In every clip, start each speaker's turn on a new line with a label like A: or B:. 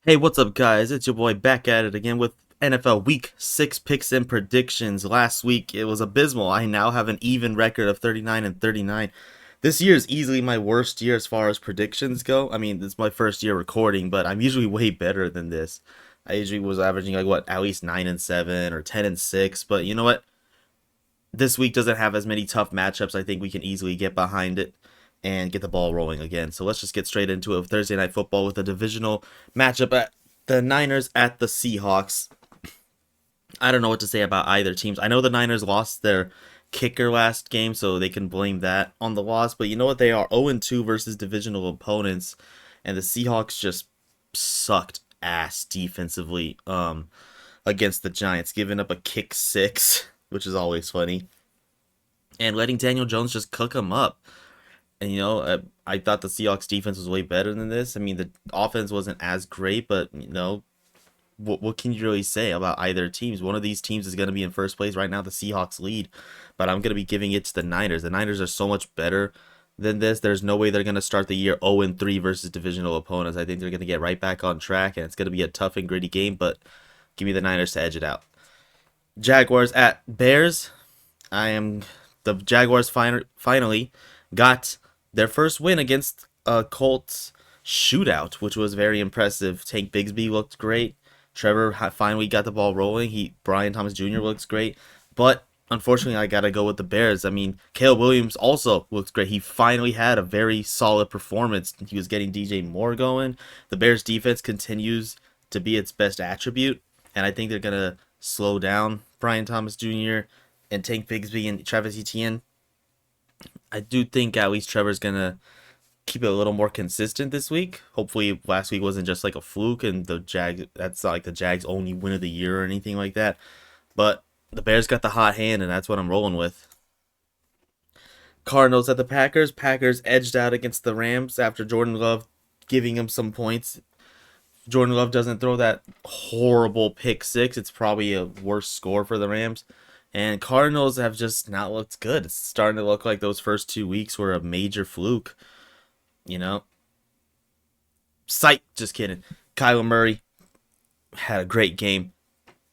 A: Hey, what's up, guys? It's your boy back at it again with NFL Week 6 picks and predictions. Last week, it was abysmal. I now have an even record of 39 and 39. This year is easily my worst year as far as predictions go. I mean, it's my first year recording, but I'm usually way better than this. I usually was averaging, like, what, at least 9 and 7 or 10 and 6. But you know what? This week doesn't have as many tough matchups. I think we can easily get behind it and get the ball rolling again. So let's just get straight into it. Thursday Night Football with a divisional matchup at the Niners at the Seahawks. I don't know what to say about either teams. I know the Niners lost their kicker last game, so they can blame that on the loss. But you know what? They are 0-2 versus divisional opponents, and the Seahawks just sucked ass defensively against the Giants, giving up a kick six, which is always funny, and letting Daniel Jones just cook them up. And I thought the Seahawks defense was way better than this. I mean, the offense wasn't as great, but what can you really say about either teams? One of these teams is going to be in first place right now. The Seahawks lead, but I'm going to be giving it to the Niners. The Niners are so much better than this. There's no way they're going to start the year 0-3 versus divisional opponents. I think they're going to get right back on track, and it's going to be a tough and gritty game. But give me the Niners to edge it out. Jaguars at Bears. The Jaguars finally got their first win against a Colts shootout, which was very impressive. Tank Bigsby looked great. Trevor finally got the ball rolling. Brian Thomas Jr. looks great, but unfortunately, I gotta go with the Bears. I mean, Caleb Williams also looks great. He finally had a very solid performance. He was getting DJ Moore going. The Bears defense continues to be its best attribute, and I think they're gonna slow down Brian Thomas Jr. and Tank Bigsby and Travis Etienne. I do think at least Trevor's gonna keep it a little more consistent this week. Hopefully, last week wasn't just like a fluke, and that's not like the Jags' only win of the year or anything like that. But the Bears got the hot hand, and that's what I'm rolling with. Cardinals at the Packers. Packers edged out against the Rams after Jordan Love giving them some points. Jordan Love doesn't throw that horrible pick six. It's probably a worse score for the Rams. And Cardinals have just not looked good. It's starting to look like those first 2 weeks were a major fluke. You know, Sight, just kidding. Kyler Murray had a great game.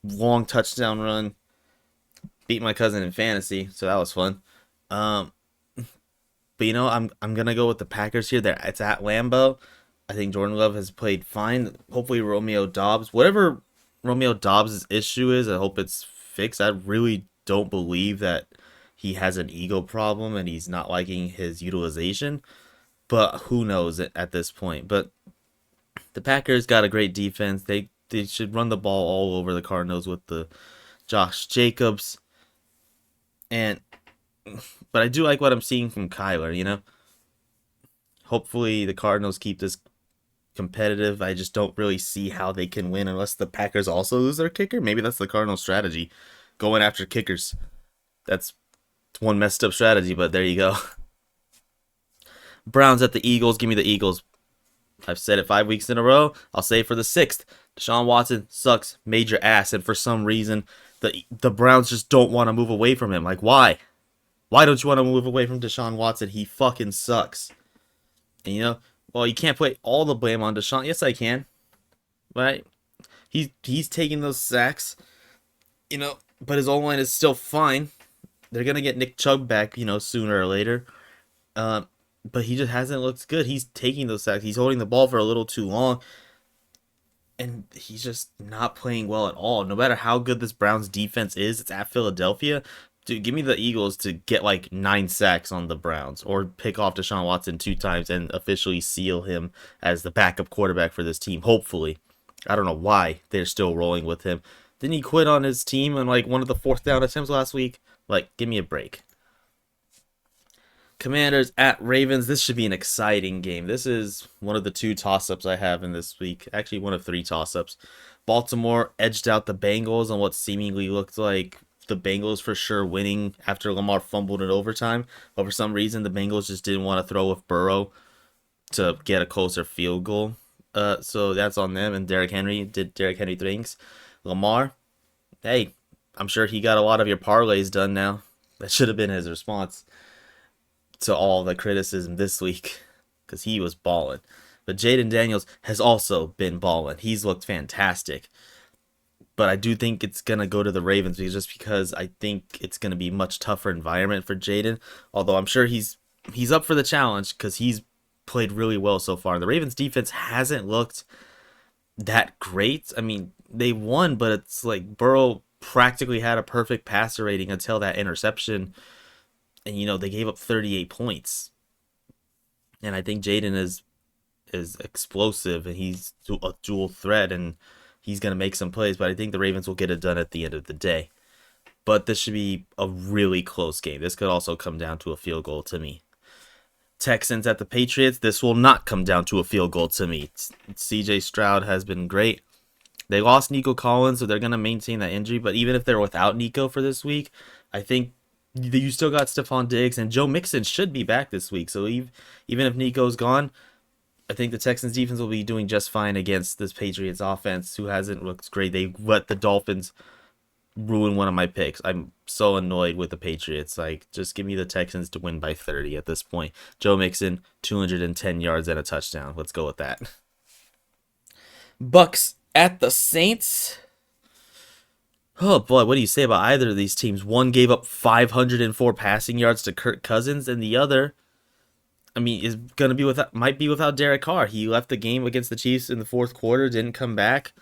A: Long touchdown run. Beat my cousin in fantasy, so that was fun. Um, but I'm gonna go with the Packers here. It's at Lambeau. I think Jordan Love has played fine. Hopefully Romeo Dobbs, whatever Romeo Dobbs' issue is, I hope it's fixed. I really don't believe that he has an ego problem and he's not liking his utilization. But who knows at this point. But the Packers got a great defense. They should run the ball all over the Cardinals with the Josh Jacobs. And but I do like what I'm seeing from Kyler. Hopefully the Cardinals keep this competitive. I just don't really see how they can win unless the Packers also lose their kicker. Maybe that's the Cardinals strategy. Going after kickers. That's one messed up strategy, but there you go. Browns at the Eagles. Give me the Eagles. I've said it 5 weeks in a row. I'll say it for the sixth. Deshaun Watson sucks major ass, and for some reason, the Browns just don't want to move away from him. Like, why? Why don't you want to move away from Deshaun Watson? He fucking sucks. And well, you can't put all the blame on Deshaun. Yes, I can. Right? He's taking those sacks. But his O-line is still fine. They're gonna get Nick Chubb back, sooner or later. But he just hasn't looked good. He's taking those sacks. He's holding the ball for a little too long. And he's just not playing well at all. No matter how good this Browns defense is, it's at Philadelphia. Dude, give me the Eagles to get like 9 sacks on the Browns or pick off Deshaun Watson 2 times and officially seal him as the backup quarterback for this team. Hopefully. I don't know why they're still rolling with him. Didn't he quit on his team on like one of the fourth down attempts last week? Like, give me a break. Commanders at Ravens. This should be an exciting game. This is one of the 2 toss-ups I have in this week. Actually, one of 3 toss-ups. Baltimore edged out the Bengals on what seemingly looked like the Bengals for sure winning after Lamar fumbled in overtime. But for some reason, the Bengals just didn't want to throw with Burrow to get a closer field goal. So that's on them. And Derrick Henry did Derrick Henry things. Lamar, hey, I'm sure he got a lot of your parlays done now. That should have been his response to all the criticism this week because he was balling. But Jaden Daniels has also been balling. He's looked fantastic. But I do think it's going to go to the Ravens just because I think it's going to be a much tougher environment for Jaden. Although I'm sure he's up for the challenge because he's played really well so far. The Ravens defense hasn't looked that great. I mean, they won, but it's like Burrow practically had a perfect passer rating until that interception. And, they gave up 38 points. And I think Jaden is explosive and he's a dual threat and he's going to make some plays, but I think the Ravens will get it done at the end of the day. But this should be a really close game. This could also come down to a field goal to me. Texans at the Patriots, this will not come down to a field goal to me. CJ Stroud has been great. They lost Nico Collins, so they're going to maintain that injury, but even if they're without Nico for this week, I think you still got Stephon Diggs, and Joe Mixon should be back this week. So even if Nico's gone, I think the Texans defense will be doing just fine against this Patriots offense, who hasn't looked great. They let the Dolphins ruin one of my picks. I'm so annoyed with the Patriots. Like, just give me the Texans to win by 30 at this point. Joe Mixon, 210 yards and a touchdown. Let's go with that. Bucks at the Saints. Oh boy, what do you say about either of these teams? One gave up 504 passing yards to Kirk Cousins, and the other, I mean, might be without Derek Carr. He left the game against the Chiefs in the fourth quarter, didn't come back.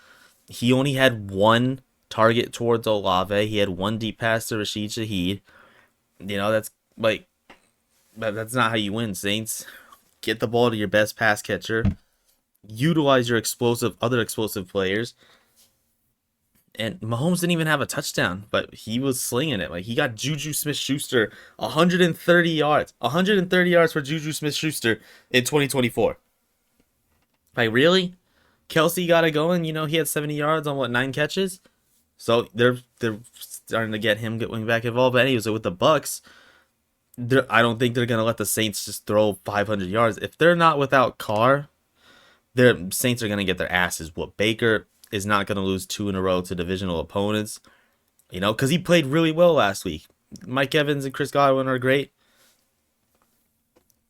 A: He only had one target towards Olave. He had one deep pass to Rashid Shaheed. That's not how you win, Saints. Get the ball to your best pass catcher. Utilize your other explosive players. And Mahomes didn't even have a touchdown, but he was slinging it. Like, he got Juju Smith-Schuster 130 yards. 130 yards for Juju Smith-Schuster in 2024. Like, really? Kelsey got it going. He had 70 yards on, 9 catches? So, they're starting to get him getting back involved. But anyways, with the Bucks, I don't think they're going to let the Saints just throw 500 yards. If they're not without Carr, the Saints are going to get their asses whooped. Baker is not going to lose 2 in a row to divisional opponents, because he played really well last week. Mike Evans and Chris Godwin are great.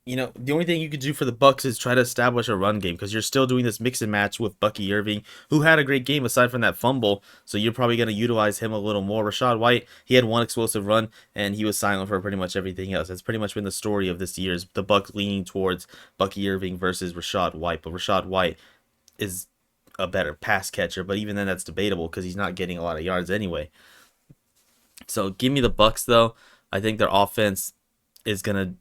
A: The only thing you could do for the Bucks is try to establish a run game, because you're still doing this mix and match with Bucky Irving, who had a great game aside from that fumble, so you're probably going to utilize him a little more. Rachaad White, he had one explosive run, and he was silent for pretty much everything else. That's pretty much been the story of this year's the Bucks leaning towards Bucky Irving versus Rachaad White, but Rachaad White is a better pass catcher, but even then that's debatable because he's not getting a lot of yards anyway. So give me the Bucks though. I think their offense is gonna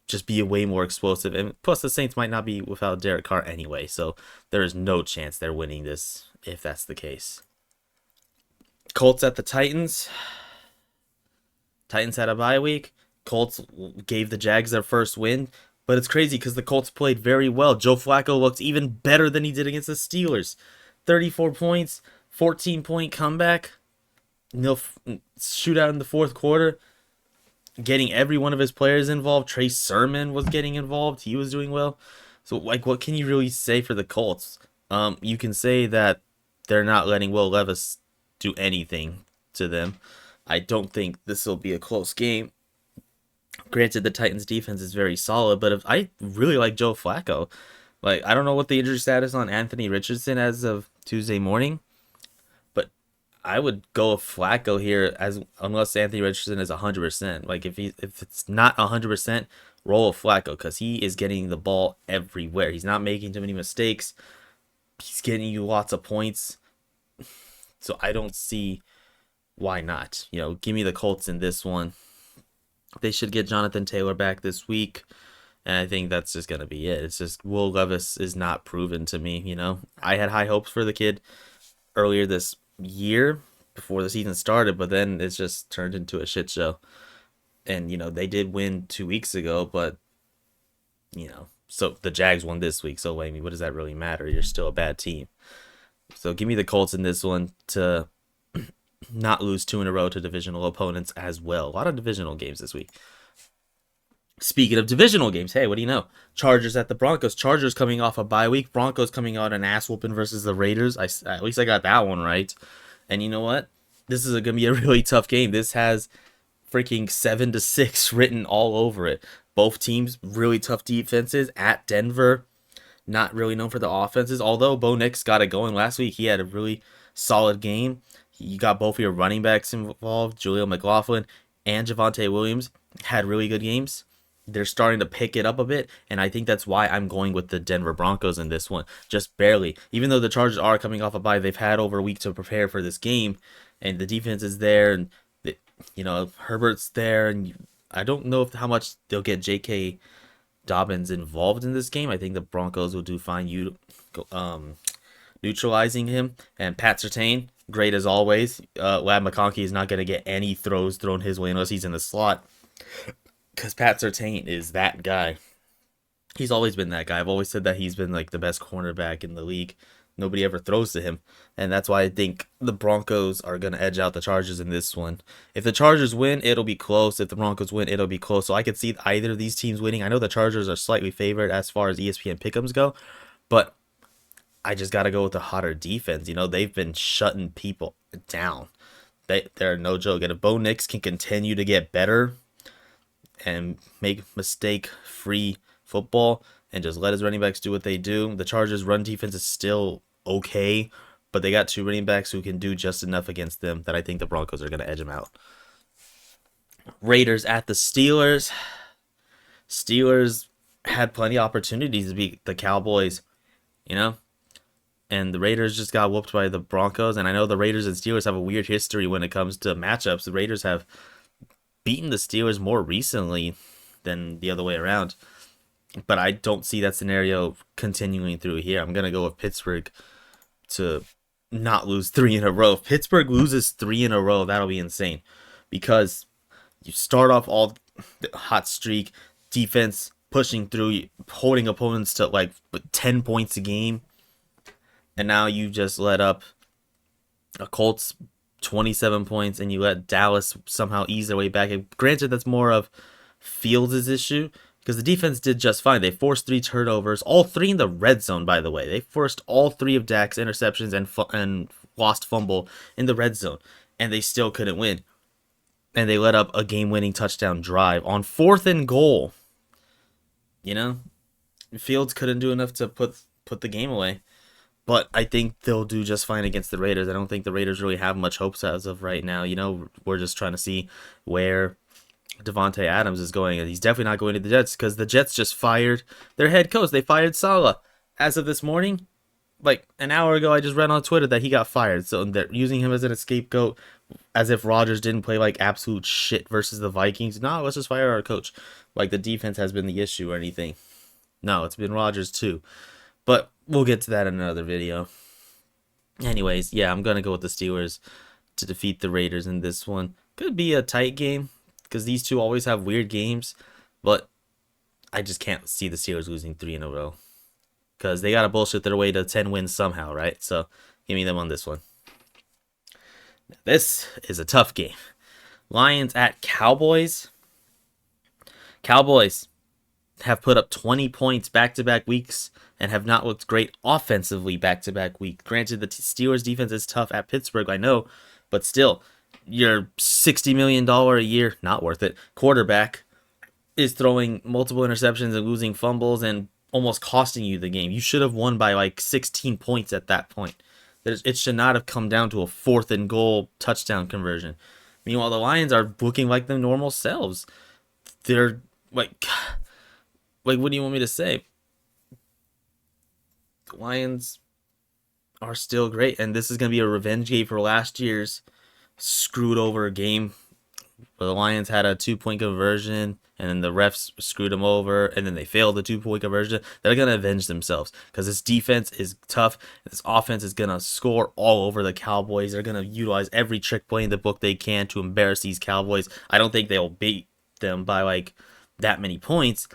A: just be way more explosive, and plus the Saints might not be without Derek Carr anyway, so there is no chance they're winning this if that's the case. Colts at the Titans. Titans had a bye week. Colts gave the Jags their first win. But it's crazy because the Colts played very well. Joe Flacco looked even better than he did against the Steelers. 34 points, 14-point comeback. Shootout in the fourth quarter. Getting every one of his players involved. Trey Sermon was getting involved. He was doing well. So, what can you really say for the Colts? You can say that they're not letting Will Levis do anything to them. I don't think this will be a close game. Granted, the Titans' defense is very solid, but I really like Joe Flacco. Like, I don't know what the injury status on Anthony Richardson as of Tuesday morning, but I would go with Flacco here unless Anthony Richardson is 100%. Like, if it's not 100%, roll with Flacco because he is getting the ball everywhere. He's not making too many mistakes. He's getting you lots of points. So I don't see why not. Give me the Colts in this one. They should get Jonathan Taylor back this week, and I think that's just going to be it. It's just Will Levis is not proven to me, I had high hopes for the kid earlier this year before the season started, but then it's just turned into a shit show. And, they did win 2 weeks ago, but, so the Jags won this week, so what does that really matter? You're still a bad team. So give me the Colts in this one to not lose 2 in a row to divisional opponents as well. A lot of divisional games this week. Speaking of divisional games, hey, what do you know? Chargers at the Broncos. Chargers coming off a bye week. Broncos coming out an ass whooping versus the Raiders. At least I got that one right. And you know what? This is going to be a really tough game. This has freaking 7-6 written all over it. Both teams really tough defenses at Denver. not really known for the offenses. Although Bo Nix got it going last week, he had a really solid game. You got both of your running backs involved, Julio McLaughlin and Javonte Williams had really good games. They're starting to pick it up a bit, and I think that's why I'm going with the Denver Broncos in this one. Just barely. Even though the Chargers are coming off a bye, they've had over a week to prepare for this game, and the defense is there, and Herbert's there, and I don't know how much they'll get J.K. Dobbins involved in this game. I think the Broncos will do fine neutralizing him. And Pat Surtain, great as always. Lab McConkey is not going to get any throws thrown his way unless he's in the slot, because Pat Surtain is that guy. He's always been that guy. I've always said that he's been like the best cornerback in the league. Nobody ever throws to him. And that's why I think the Broncos are going to edge out the Chargers in this one. If the Chargers win, it'll be close. If the Broncos win, it'll be close. So I could see either of these teams winning. I know the Chargers are slightly favored as far as ESPN pick'ems go, but I just got to go with the hotter defense. They've been shutting people down. They're no joke. And if Bo Nix can continue to get better and make mistake-free football and just let his running backs do what they do, the Chargers' run defense is still okay, but they got two running backs who can do just enough against them that I think the Broncos are going to edge them out. Raiders at the Steelers. Steelers had plenty of opportunities to beat the Cowboys, and the Raiders just got whooped by the Broncos. And I know the Raiders and Steelers have a weird history when it comes to matchups. The Raiders have beaten the Steelers more recently than the other way around, but I don't see that scenario continuing through here. I'm going to go with Pittsburgh to not lose 3 in a row. If Pittsburgh loses 3 in a row, that'll be insane, because you start off all the hot streak, defense pushing through, holding opponents to like 10 points a game, and now you just let up a Colts 27 points, and you let Dallas somehow ease their way back. And granted, that's more of Fields' issue, because the defense did just fine. They forced 3 turnovers, all 3 in the red zone, by the way. They forced all 3 of Dak's interceptions and lost fumble in the red zone, and they still couldn't win. And they let up a game-winning touchdown drive on 4th and goal. Fields couldn't do enough to put the game away. But I think they'll do just fine against the Raiders. I don't think the Raiders really have much hopes as of right now. We're just trying to see where Devontae Adams is going. And he's definitely not going to the Jets, because the Jets just fired their head coach. They fired Saleh. As of this morning, like an hour ago, I just read on Twitter that he got fired. So they're using him as an scapegoat, as if Rodgers didn't play like absolute shit versus the Vikings. No, let's just fire our coach. Like the defense has been the issue or anything. No, it's been Rodgers too. But we'll get to that in another video. Anyways, yeah, I'm going to go with the Steelers to defeat the Raiders in this one. Could be a tight game, because these two always have weird games. But I just can't see the Steelers losing 3 in a row, because they got to bullshit their way to 10 wins somehow, right? So give me them on this one. This is a tough game. Lions at Cowboys. Cowboys have put up 20 points back-to-back weeks and have not looked great offensively back-to-back week. Granted, the Steelers defense is tough at Pittsburgh, I know, but still, your $60 million a year, not worth it, quarterback is throwing multiple interceptions and losing fumbles and almost costing you the game. You should have won by like 16 points at that point. It should not have come down to a 4th and goal touchdown conversion. Meanwhile, the Lions are looking like their normal selves. They're like, what do you want me to say? The Lions are still great, and this is going to be a revenge game for last year's screwed over game where the Lions had a 2-point conversion, and then the refs screwed them over, and then they failed the 2-point conversion. They're going to avenge themselves, because this defense is tough. This offense is going to score all over the Cowboys. They're going to utilize every trick play in the book they can to embarrass these Cowboys. I don't think they'll beat them by like that many points,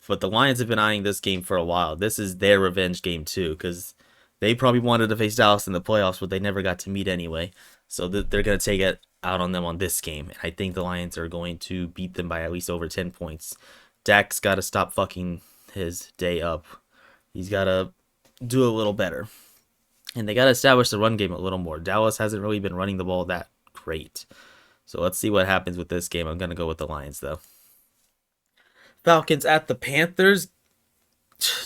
A: but the Lions have been eyeing this game for a while. This is their revenge game too, because they probably wanted to face Dallas in the playoffs, but they never got to meet anyway. So they're going to take it out on them on this game. And I think the Lions are going to beat them by at least over 10 points. Dak's got to stop fucking his day up. He's got to do a little better. And they got to establish the run game a little more. Dallas hasn't really been running the ball that great. So let's see what happens with this game. I'm going to go with the Lions, though. Falcons at the Panthers.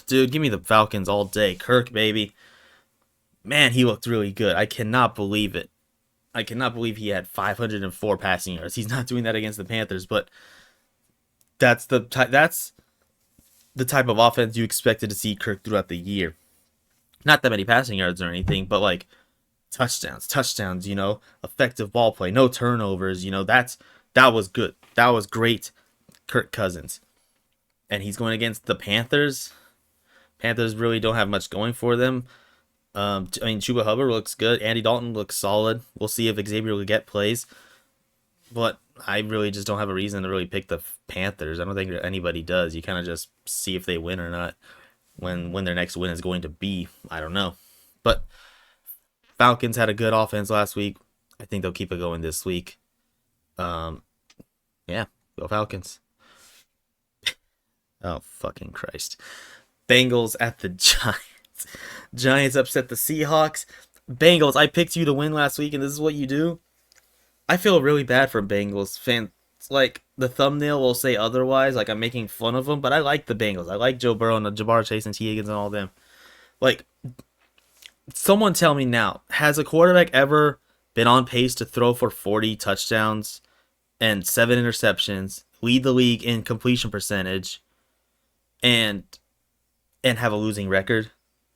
A: Dude, give me the Falcons all day. Kirk, baby. Man, he looked really good. I cannot believe it. I cannot believe he had 504 passing yards. He's not doing that against the Panthers, but that's the type of offense you expected to see Kirk throughout the year. Not that many passing yards or anything, but like touchdowns, effective ball play, no turnovers, that was good. That was great. Kirk Cousins. And he's going against the Panthers. Panthers really don't have much going for them. Chuba Hubbard looks good. Andy Dalton looks solid. We'll see if Xavier will get plays. But I really just don't have a reason to really pick the Panthers. I don't think anybody does. You kind of just see if they win or not. When their next win is going to be, I don't know. But Falcons had a good offense last week. I think they'll keep it going this week. Um, yeah, go Falcons. Oh, fucking Christ. Bengals at the Giants. Giants upset the Seahawks. Bengals, I picked you to win last week, and this is what you do? I feel really bad for Bengals fans. Like, the thumbnail will say otherwise, like I'm making fun of them, but I like the Bengals. I like Joe Burrow and Jabbar Chase and T. Higgins and all them. Like, someone tell me now, has a quarterback ever been on pace to throw for 40 touchdowns and 7 interceptions, lead the league in completion percentage, and have a losing record?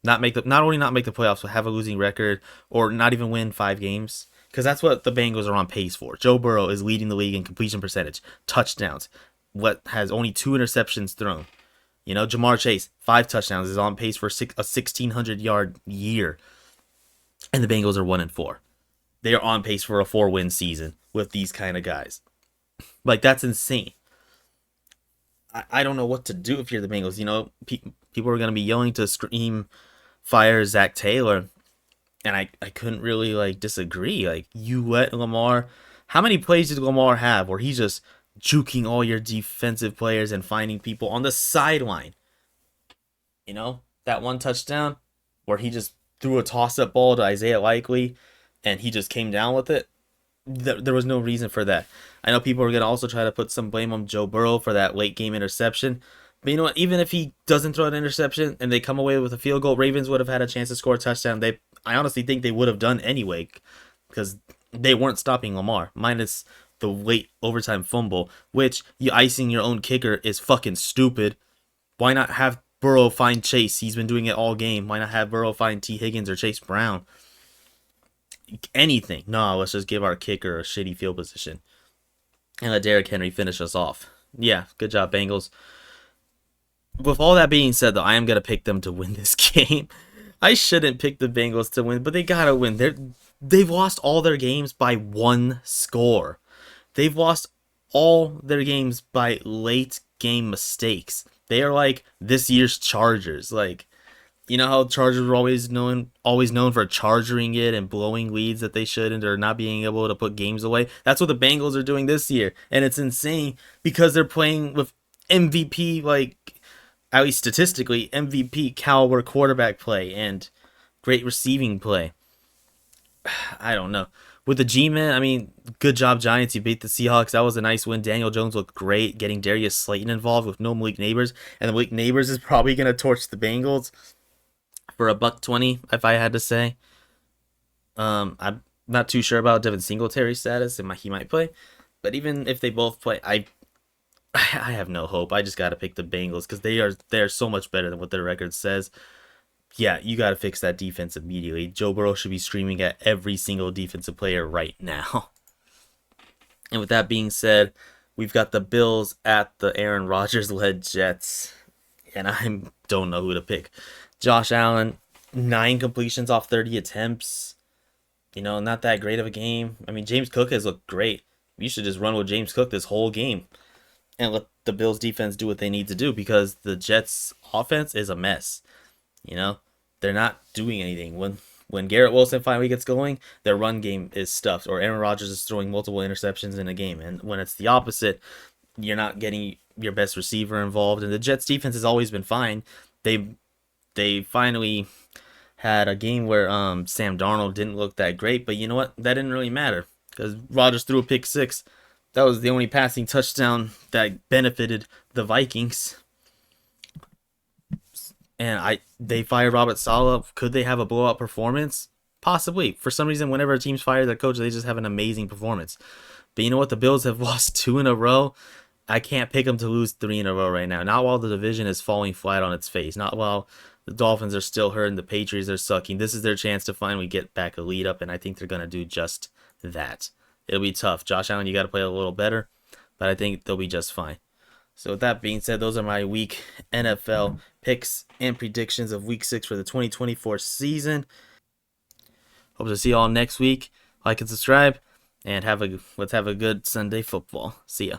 A: Not only not make the playoffs, but have a losing record or not even win 5 games? Because that's what the Bengals are on pace for. Joe Burrow is leading the league in completion percentage, touchdowns, what has only 2 interceptions thrown. Jamar Chase, 5 touchdowns, is on pace for a 1,600-yard year. And the Bengals are 1-4. They are on pace for a 4-win season with these kind of guys. Like, that's insane. I don't know what to do if you're the Bengals. People are going to be yelling to scream, fire Zach Taylor. And I couldn't really, disagree. Like, you let Lamar... How many plays did Lamar have where he's just juking all your defensive players and finding people on the sideline? That one touchdown where he just threw a toss-up ball to Isaiah Likely and he just came down with it. There was no reason for that. I know people are going to also try to put some blame on Joe Burrow for that late-game interception. But you know what? Even if he doesn't throw an interception and they come away with a field goal, Ravens would have had a chance to score a touchdown. I honestly think they would have done anyway because they weren't stopping Lamar, minus the late overtime fumble, which you icing your own kicker is fucking stupid. Why not have Burrow find Chase? He's been doing it all game. Why not have Burrow find T. Higgins or Chase Brown? Anything. No, let's just give our kicker a shitty field position and let Derrick Henry finish us off. Yeah, good job, Bengals. With all that being said, though, I am going to pick them to win this game. I shouldn't pick the Bengals to win, but they got to win. They've lost all their games by 1 score. They've lost all their games by late game mistakes. They are like this year's Chargers. Like, you know how Chargers were always known for charging it and blowing leads that they shouldn't, or not being able to put games away? That's what the Bengals are doing this year. And it's insane because they're playing with MVP, at least statistically, MVP caliber quarterback play and great receiving play. I don't know. With the G-Men, good job, Giants. You beat the Seahawks. That was a nice win. Daniel Jones looked great, getting Darius Slayton involved with no Malik Neighbors. And the Malik Neighbors is probably going to torch the Bengals for $120, if I had to say. I'm not too sure about Devin Singletary's status. He might play. But even if they both play, I have no hope. I just got to pick the Bengals because they are so much better than what their record says. Yeah, you got to fix that defense immediately. Joe Burrow should be screaming at every single defensive player right now. And with that being said, we've got the Bills at the Aaron Rodgers-led Jets. And I don't know who to pick. Josh Allen, 9 completions off 30 attempts. Not that great of a game. James Cook has looked great. You should just run with James Cook this whole game and let the Bills defense do what they need to do because the Jets offense is a mess. They're not doing anything. When Garrett Wilson finally gets going, their run game is stuffed, or Aaron Rodgers is throwing multiple interceptions in a game. And when it's the opposite, you're not getting your best receiver involved. And the Jets defense has always been fine. They finally had a game where Sam Darnold didn't look that great, but you know what? That didn't really matter because Rodgers threw a pick 6. That was the only passing touchdown that benefited the Vikings. and they fire Robert Saleh. Could they have a blowout performance? Possibly. For some reason, whenever a team's fire their coach, they just have an amazing performance. But you know what? The Bills have lost 2 in a row. I can't pick them to lose 3 in a row right now. Not while the division is falling flat on its face. Not while the Dolphins are still hurting. The Patriots are sucking. This is their chance to finally get back a lead up, and I think they're going to do just that. It'll be tough. Josh Allen, you got to play a little better, but I think they'll be just fine. So with that being said, those are my week NFL picks and predictions of Week 6 for the 2024 season. Hope to see you all next week. Like and subscribe, and let's have a good Sunday football. See ya.